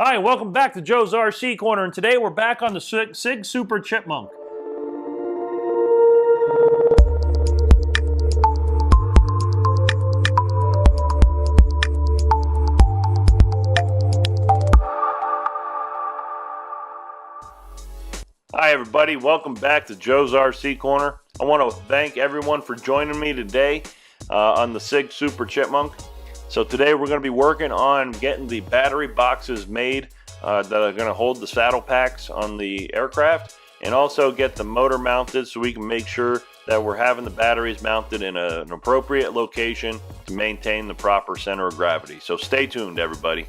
Hi, welcome back to Joe's RC Corner, and today we're back on the Sig Super Chipmunk. Hi everybody, welcome back to Joe's RC Corner. I want to thank everyone for joining me today on the Sig Super Chipmunk. So today we're going to be working on getting the battery boxes made that are going to hold the saddle packs on the aircraft, and also get the motor mounted so we can make sure that we're having the batteries mounted in an appropriate location to maintain the proper center of gravity. So stay tuned everybody.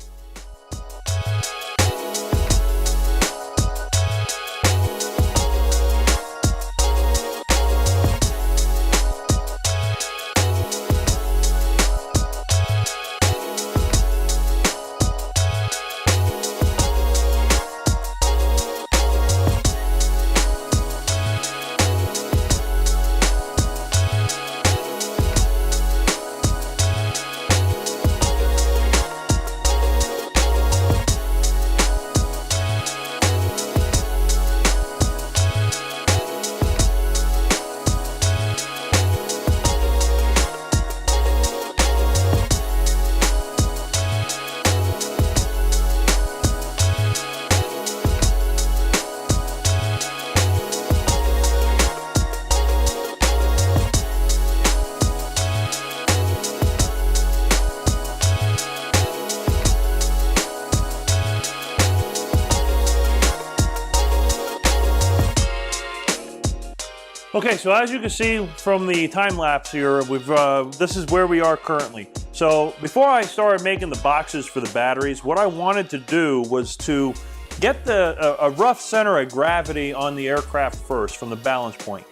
Okay, so as you can see from the time lapse here, this is where we are currently. So before I started making the boxes for the batteries, what I wanted to do was to get a rough center of gravity on the aircraft first from the balance point.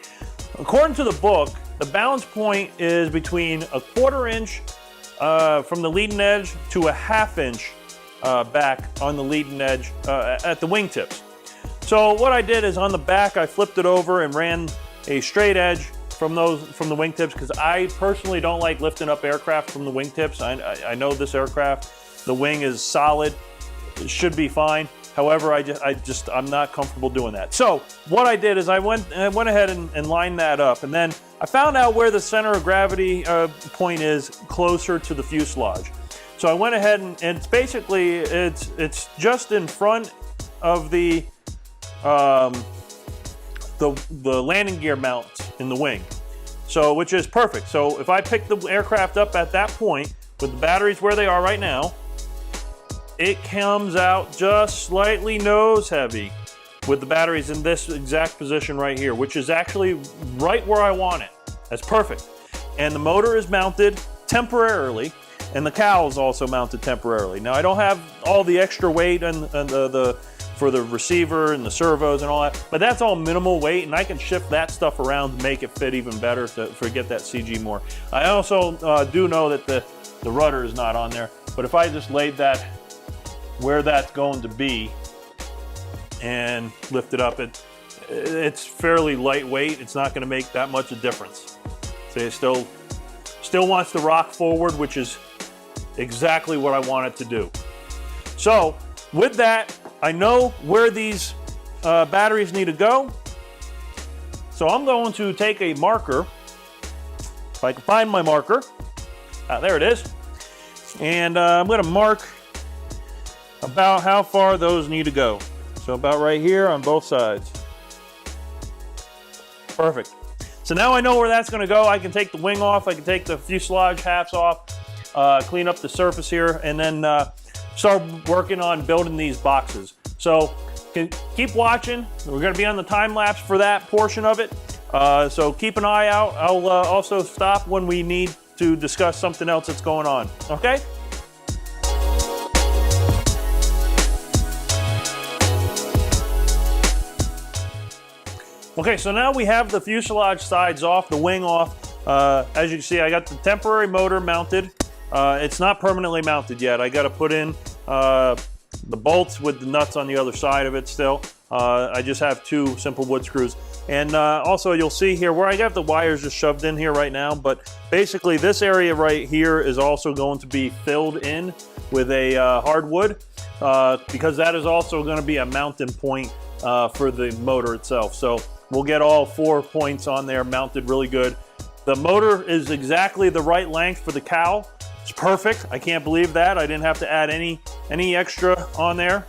According to the book, the balance point is between 1/4 inch from the leading edge to 1/2 inch back on the leading edge at the wingtips. So what I did is on the back, I flipped it over and ran a straight edge from the wingtips, because I personally don't like lifting up aircraft from the wingtips. I know this aircraft, the wing is solid, it should be fine. However, I'm not comfortable doing that. So what I did is I went ahead and lined that up, and then I found out where the center of gravity point is closer to the fuselage. So I went ahead and it's basically it's just in front of the landing gear mounts in the wing, so which is perfect. So if I pick the aircraft up at that point with the batteries where they are right now, it comes out just slightly nose heavy with the batteries in this exact position right here, which is actually right where I want it. That's perfect. And the motor is mounted temporarily, and the cowl is also mounted temporarily. Now I don't have all the extra weight and for the receiver and the servos and all that, but that's all minimal weight, and I can shift that stuff around to make it fit even better to get that CG more. I also do know that the rudder is not on there, but if I just laid that where that's going to be and lift it up, it's fairly lightweight. It's not going to make that much a difference. So it still wants to rock forward, which is exactly what I want it to do. So with that, I know where these batteries need to go. So I'm going to take a marker, if I can find my marker. There it is. And I'm going to mark about how far those need to go. So about right here on both sides. Perfect. So now I know where that's going to go. I can take the wing off. I can take the fuselage halves off, clean up the surface here, and then start working on building these boxes. So keep watching. We're going to be on the time lapse for that portion of it. So keep an eye out. I'll also stop when we need to discuss something else that's going on. Okay? Okay, so now we have the fuselage sides off, the wing off. As you can see, I got the temporary motor mounted. It's not permanently mounted yet. I got to put in the bolts with the nuts on the other side of it still. I just have 2 simple wood screws. And also you'll see here where I got the wires just shoved in here right now, but basically this area right here is also going to be filled in with a hardwood. because that is also going to be a mounting point for the motor itself. So we'll get all 4 points on there mounted really good. The motor is exactly the right length for the cowl. It's perfect. I can't believe that. I didn't have to add any extra on there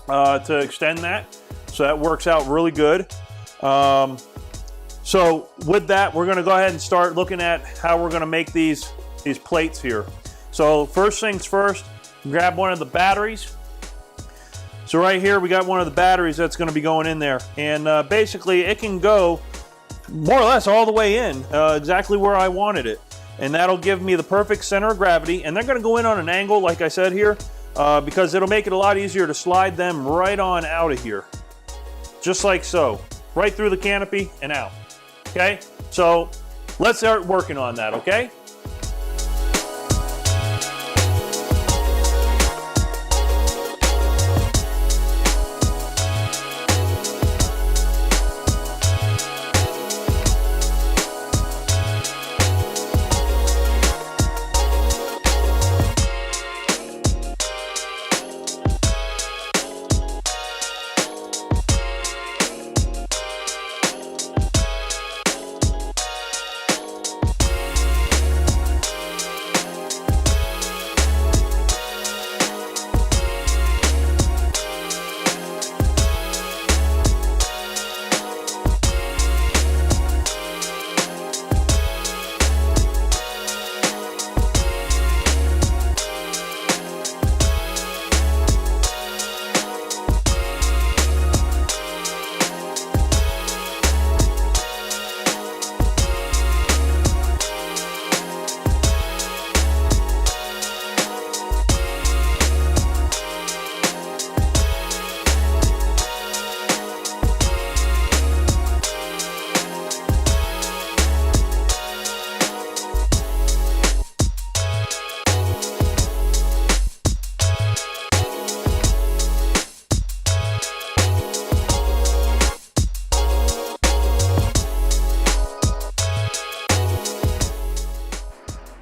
to extend that. So that works out really good. So with that, we're going to go ahead and start looking at how we're going to make these plates here. So first things first, grab one of the batteries. So right here, we got one of the batteries that's going to be going in there. And basically, it can go more or less all the way in, exactly where I wanted it. And that'll give me the perfect center of gravity. And they're going to go in on an angle, like I said here, because it'll make it a lot easier to slide them right on out of here. Just like so. Right through the canopy and out. Okay? So let's start working on that, okay?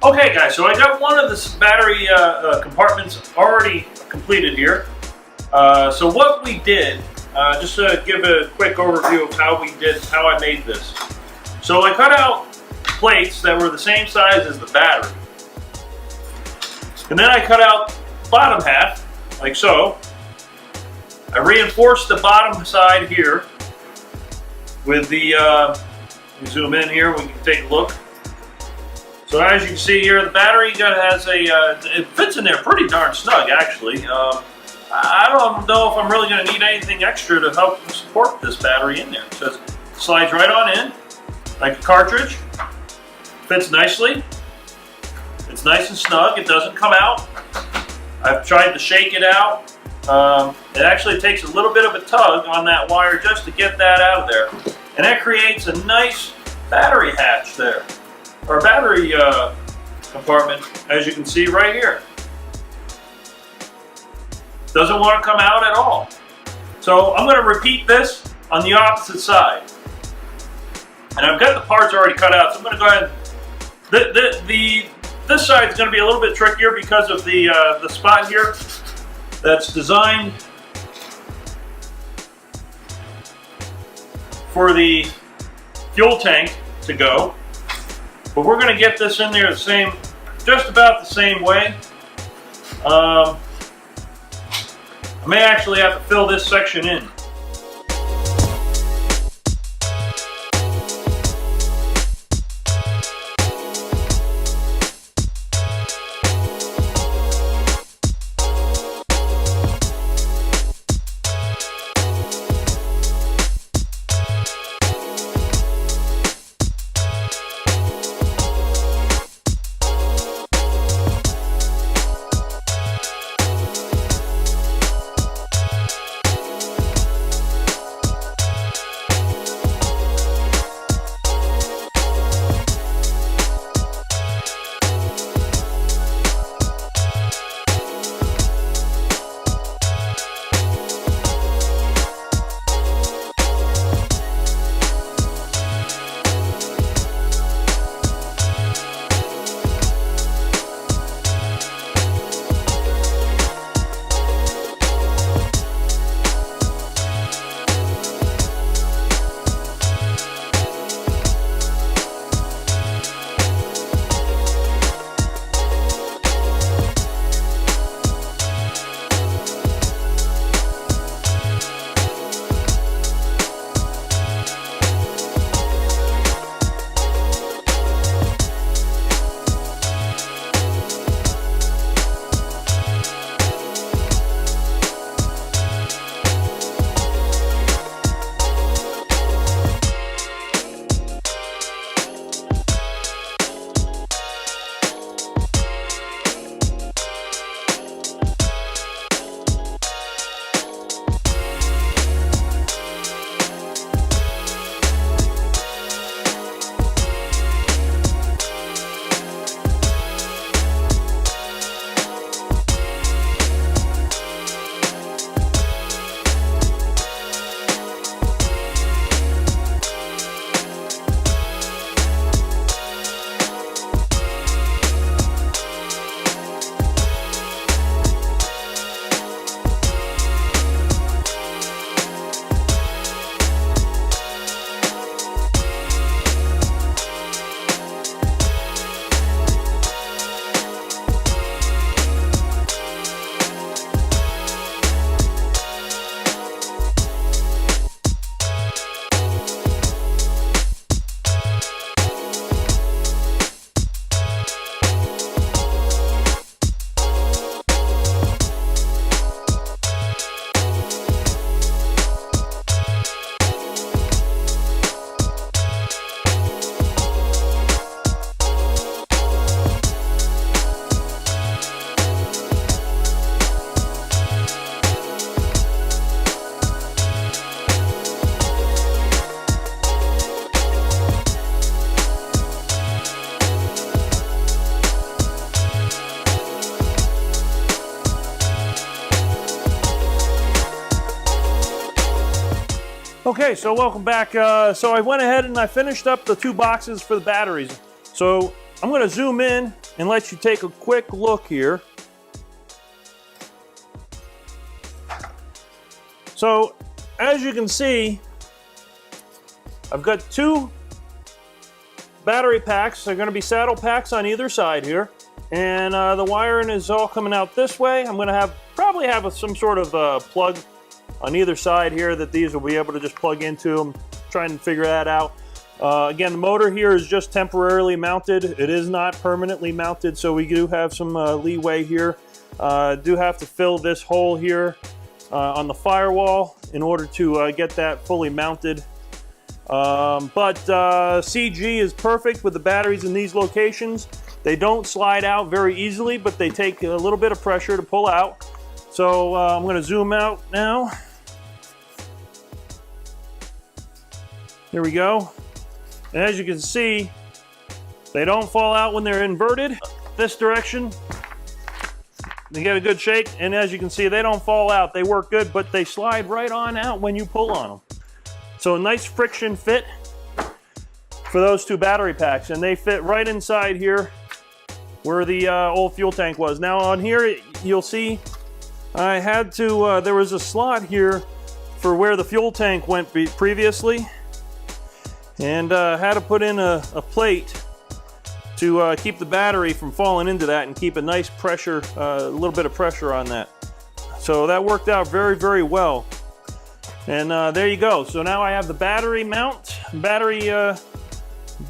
Okay guys, so I got one of the battery compartments already completed here. So what we did, just to give a quick overview of how I made this. So I cut out plates that were the same size as the battery. And then I cut out the bottom half, like so. I reinforced the bottom side here with the, zoom in here, we can take a look. So as you can see here, the battery has it fits in there pretty darn snug actually. I don't know if I'm really going to need anything extra to help support this battery in there. So it slides right on in, like a cartridge. Fits nicely. It's nice and snug, it doesn't come out. I've tried to shake it out. It actually takes a little bit of a tug on that wire just to get that out of there. And that creates a nice battery hatch there. Or battery compartment, as you can see right here. Doesn't want to come out at all. So I'm going to repeat this on the opposite side. And I've got the parts already cut out, so I'm going to go ahead. This side is going to be a little bit trickier because of the spot here that's designed for the fuel tank to go. But we're going to get this in there just about the same way. I may actually have to fill this section in. Okay, so welcome back. So I went ahead and I finished up the 2 boxes for the batteries. So I'm going to zoom in and let you take a quick look here. So as you can see, I've got 2 battery packs. They're going to be saddle packs on either side here. And the wiring is all coming out this way. I'm going to probably have some sort of plug on either side here that these will be able to just plug into. I'm trying to figure that out. Again, the motor here is just temporarily mounted. It is not permanently mounted, so we do have some leeway here. Do have to fill this hole here on the firewall in order to get that fully mounted. But CG is perfect with the batteries in these locations. They don't slide out very easily, but they take a little bit of pressure to pull out. So I'm going to zoom out now. Here we go. And as you can see, they don't fall out when they're inverted. This direction, they get a good shake, and as you can see, they don't fall out. They work good, but they slide right on out when you pull on them. So a nice friction fit for those 2 battery packs, and they fit right inside here where the old fuel tank was. Now on here, you'll see I had to, there was a slot here for where the fuel tank went previously, and had to put in a plate to keep the battery from falling into that and keep a nice pressure, a little bit of pressure on that. So that worked out very, very well. And there you go. So now I have the battery mount. Battery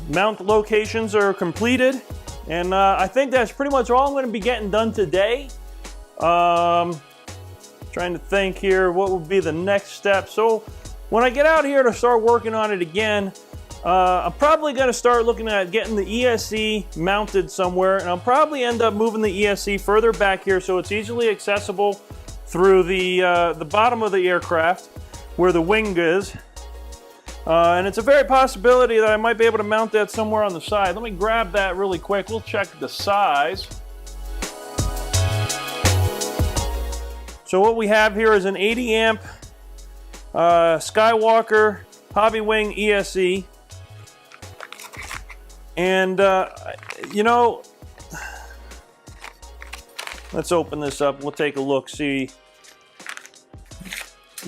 mount locations are completed. And I think that's pretty much all I'm going to be getting done today. Trying to think here, what would be the next step? So when I get out here to start working on it again, I'm probably going to start looking at getting the ESC mounted somewhere, and I'll probably end up moving the ESC further back here so it's easily accessible through the bottom of the aircraft where the wing is. And it's a very possibility that I might be able to mount that somewhere on the side. Let me grab that really quick. We'll check the size. So what we have here is an 80 amp Skywalker Hobby Wing ESC. And, you know, let's open this up. We'll take a look, see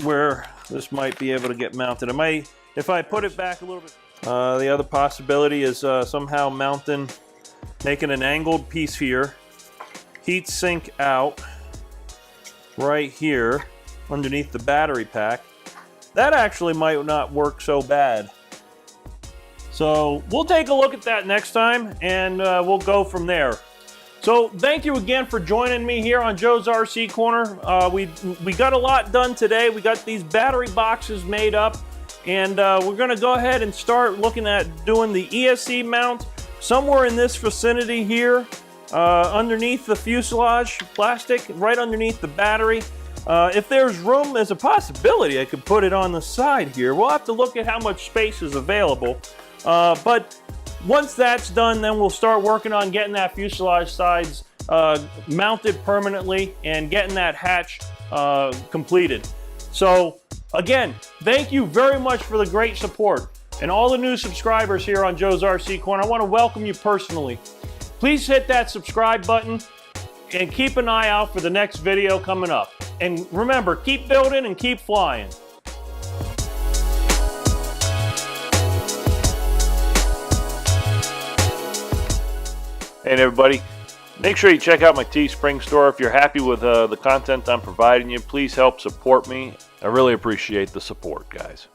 where this might be able to get mounted. If I put it back a little bit, the other possibility is somehow making an angled piece here, heat sink out right here underneath the battery pack. That actually might not work so bad. So we'll take a look at that next time, and we'll go from there. So thank you again for joining me here on Joe's RC Corner. We got a lot done today. We got these battery boxes made up, and we're going to go ahead and start looking at doing the ESC mount somewhere in this vicinity here, underneath the fuselage plastic, right underneath the battery. If there's room, there's a possibility I could put it on the side here. We'll have to look at how much space is available. But once that's done, then we'll start working on getting that fuselage sides mounted permanently and getting that hatch completed. So again, thank you very much for the great support. And all the new subscribers here on Joe's RC Corner, I want to welcome you personally. Please hit that subscribe button and keep an eye out for the next video coming up. And remember, keep building and keep flying. Hey everybody, make sure you check out my Teespring store. If you're happy with the content I'm providing you, please help support me. I really appreciate the support, guys.